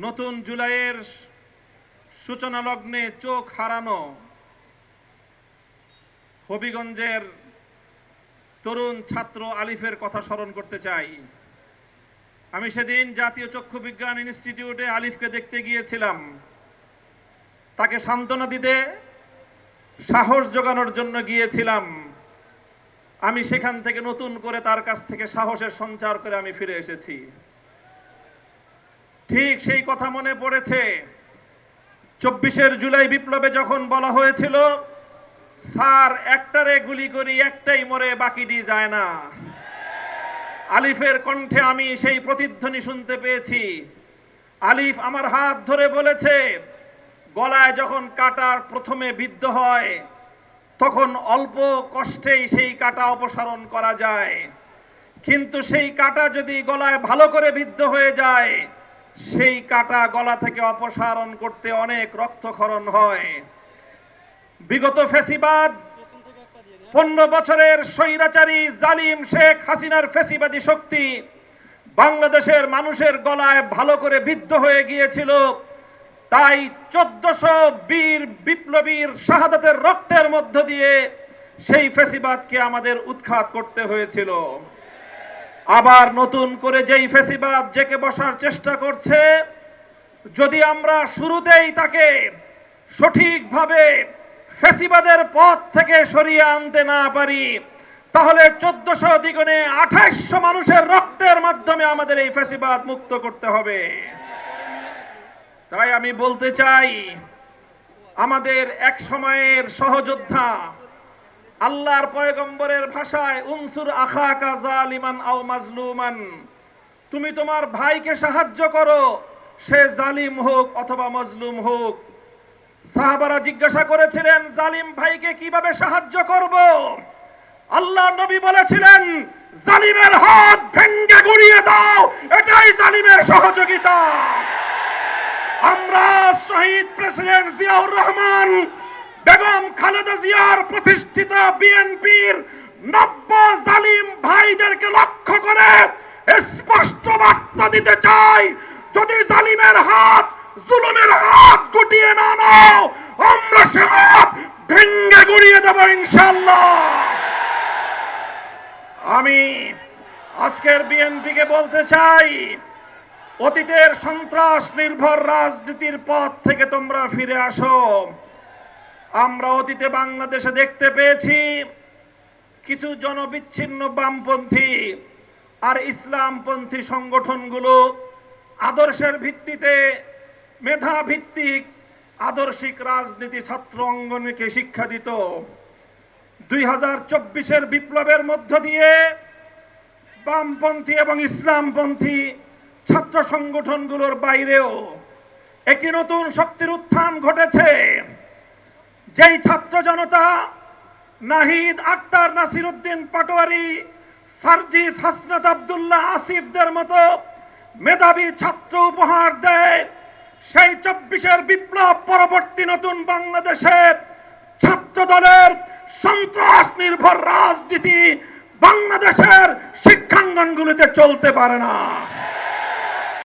নতুন জুলাইয়ের সূচনা লগ্নে চোখ হারানো হবিগঞ্জের তরুণ ছাত্র আলিফের কথা স্মরণ করতে চাই। আমি সেদিন জাতীয় চক্ষু বিজ্ঞান ইনস্টিটিউটে আলিফকে দেখতে গিয়েছিলাম। তাকে সান্ত্বনা দিতে, সাহস জোগানোর জন্য গিয়েছিলাম। আমি সেখান থেকে নতুন করে তার কাছ থেকে সাহসের সঞ্চার করে আমি ফিরে এসেছি। ঠিক সেই কথা মনে পড়েছে 24 জুলাই বিপ্লবে যখন বলা হয়েছিল, স্যার একটারে গুলি করি একটাই মরে বাকিটি যায় না। আলিফের কণ্ঠে আমি সেই প্রতিধ্বনি শুনতে পেয়েছি। আলিফ আমার হাত ধরে বলেছে, গলায় যখন কাটা প্রথমে বিদ্ধ হয় তখন অল্প কষ্টেই সেই কাটা অপসারণ করা যায়, কিন্তু সেই কাটা যদি গলায় ভালো করে বিদ্ধ হয়ে যায় সেই কাটা গলা থেকে অপসারণ করতে অনেক রক্তক্ষরণ হয়। বিগত ফ্যাসিবাদ 15 বছরের স্বৈরাচারী জালিম শেখ হাসিনার ফ্যাসিবাদী শক্তি বাংলাদেশের মানুষের গলায় ভালো করে বিদ্ধ হয়ে গিয়েছিল। তাই 1400 বীর বিপ্লবীর শাহাদাতের রক্তের মধ্য দিয়ে সেই ফ্যাসিবাদকে আমাদের উৎখাত করতে হয়েছিল। আবার নতুন করে যেই ফ্যাসিবাদ জেকে বসার চেষ্টা করছে, যদি আমরা শুরুতেই তাকে সঠিকভাবে ফ্যাসিবাদের পথ থেকে সরিয়ে আনতে না পারি, তাহলে 1400 দ্বিগুণে 2800 মানুষের রক্তের মাধ্যমে আমাদের এই ফ্যাসিবাদ মুক্ত করতে হবে। তাই আমি বলতে চাই, আমাদের এক সময়ের সহযোদ্ধা, আল্লাহর পয়গম্বরের ভাষায় উনসুর আখাকা জালিমান আও মাজলুমান, তুমি তোমার ভাইকে সাহায্য করো, সে জালিম হোক অথবা মজলুম হোক। সাহাবারা জিজ্ঞাসা করেছিলেন, জালিম ভাইকে কিভাবে সাহায্য করব? আল্লাহ নবী বলেছিলেন, জালিমের হাত ভেঙে গুড়িয়ে দাও, এটাই জালিমের সহযোগিতা। আমরা শহীদ প্রেসিডেন্ট জিয়াউর রহমান, বেগম খালেদা জিয়ার প্রতিষ্ঠিত বিএনপির 90 জালিম ভাইদেরকে লক্ষ্য করে স্পষ্ট বার্তা দিতে চাই, যদি জালিমের হাত, জুলুমের হাত গুটিয়ে না নাও, আমরা সে হাত ভেঙে গুড়িয়ে দেব ইনশাআল্লাহ। আমি আজকের বিএনপিকে বলতে চাই, অতীতের সন্ত্রাস নির্ভর রাজনীতির পথ থেকে তোমরা ফিরে আসো। আমরা অতীতে বাংলাদেশে দেখতে পেয়েছি কিছু জনবিচ্ছিন্ন বামপন্থী আর ইসলামপন্থী সংগঠনগুলো আদর্শের ভিত্তিতে, মেধা ভিত্তিক আদর্শিক রাজনীতি ছাত্র অঙ্গনকে শিক্ষা দিত। 2024 বিপ্লবের মধ্য দিয়ে বামপন্থী এবং ইসলামপন্থী ছাত্র সংগঠনগুলোর বাইরেও একটি নতুন শক্তির উত্থান ঘটেছে। যেই ছাত্র জনতা নাহিদ আক্তার, নাসিরউদ্দিন পাটোয়ারি, সার্জিস, হাসনাত আব্দুল্লাহ, আসিফদের মতো মেধাবী ছাত্র উপহার দেয়, সেই 24 বিপ্লব পরবর্তী নতুন বাংলাদেশে ছাত্র দলের সন্ত্রাস নির্ভর রাজনীতি বাংলাদেশের শিক্ষাঙ্গনগুলিতে চলতে পারে না।